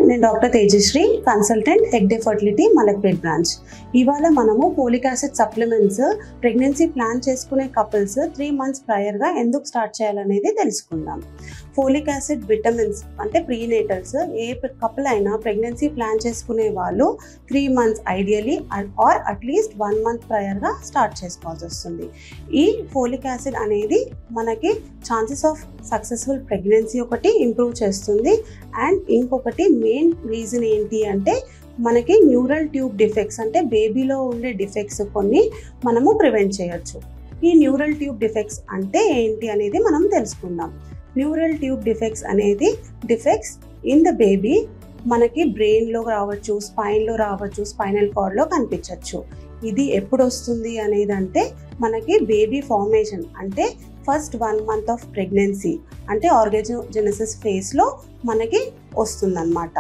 నేను doctor Tejashree, consultant Hegde fertility Malakpet branch. ఇవాళ మనము folic acid supplements pregnancy plan చేసుకునే కపుల్స్ 3 months ప్రయర్గా ఎందుకు స్టార్ట్ చేయాలనేది తెలుసుకుందాం. ఫోలిక్ యాసిడ్ విటమిన్స్ అంటే ప్రీనేటల్స్ ఏ కపుల్ అయినా ప్రెగ్నెన్సీ ప్లాన్ చేసుకునే వాళ్ళు 3 months ఐడియలీ ఆర్ అట్లీస్ట్ 1 month ప్రయర్గా స్టార్ట్ చేసుకోవాల్సి వస్తుంది. ఈ ఫోలిక్ యాసిడ్ అనేది మనకి ఛాన్సెస్ ఆఫ్ సక్సెస్ఫుల్ ప్రెగ్నెన్సీ ఒకటి ఇంప్రూవ్ చేస్తుంది. అండ్ ఇంకొకటి మెయిన్ రీజన్ ఏంటి అంటే మనకి న్యూరల్ ట్యూబ్ డిఫెక్ట్స్ అంటే బేబీలో ఉండే డిఫెక్ట్స్ కొన్ని మనము ప్రివెంట్ చేయొచ్చు. ఈ న్యూరల్ ట్యూబ్ డిఫెక్ట్స్ అంటే ఏంటి అనేది మనం తెలుసుకుందాం. న్యూరల్ ట్యూబ్ డిఫెక్ట్స్ అనేది డిఫెక్ట్స్ ఇన్ ద బేబీ మనకి బ్రెయిన్లో రావచ్చు, స్పైన్లో రావచ్చు, స్పైనల్ కార్డ్లో కనిపించవచ్చు. ఇది ఎప్పుడు వస్తుంది అనేది అంటే మనకి బేబీ ఫార్మేషన్ అంటే ఫస్ట్ 1 month ఆఫ్ ప్రెగ్నెన్సీ అంటే ఆర్గానోజెనసిస్ ఫేజ్లో మనకి వస్తుందన్నమాట.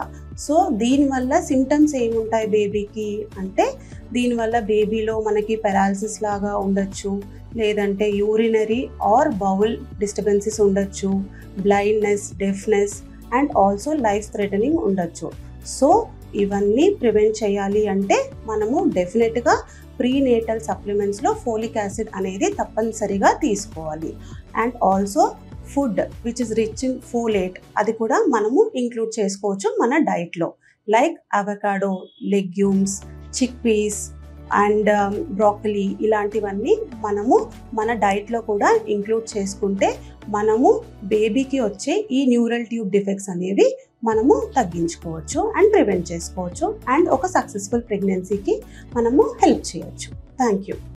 సో దీనివల్ల సిమ్టమ్స్ ఏముంటాయి బేబీకి అంటే దీనివల్ల బేబీలో మనకి పెరాలసిస్ లాగా ఉండొచ్చు, లేదంటే యూరినరీ ఆర్ బౌల్ డిస్టర్బెన్సెస్ ఉండొచ్చు, blindness, deafness and also life threatening ఉండొచ్చు. సో ఇవన్నీ ప్రివెంట్ చేయాలి అంటే మనము డెఫినెట్గా ప్రీనేటల్ సప్లిమెంట్స్లో ఫోలిక్ యాసిడ్ అనేది తప్పనిసరిగా తీసుకోవాలి. And also food which is rich in folate అది కూడా మనము ఇంక్లూడ్ చేసుకోవచ్చు మన డైట్లో. Like avocado, legumes, chick peas and broccoli ఇలాంటివన్నీ మనము మన డైట్లో కూడా ఇంక్లూడ్ చేసుకుంటే మనము బేబీకి వచ్చే ఈ న్యూరల్ ట్యూబ్ డిఫెక్ట్స్ అనేవి మనము తగ్గించుకోవచ్చు అండ్ ప్రివెంట్ చేసుకోవచ్చు అండ్ ఒక సక్సెస్ఫుల్ ప్రెగ్నెన్సీకి మనము హెల్ప్ చేయొచ్చు. Thank you.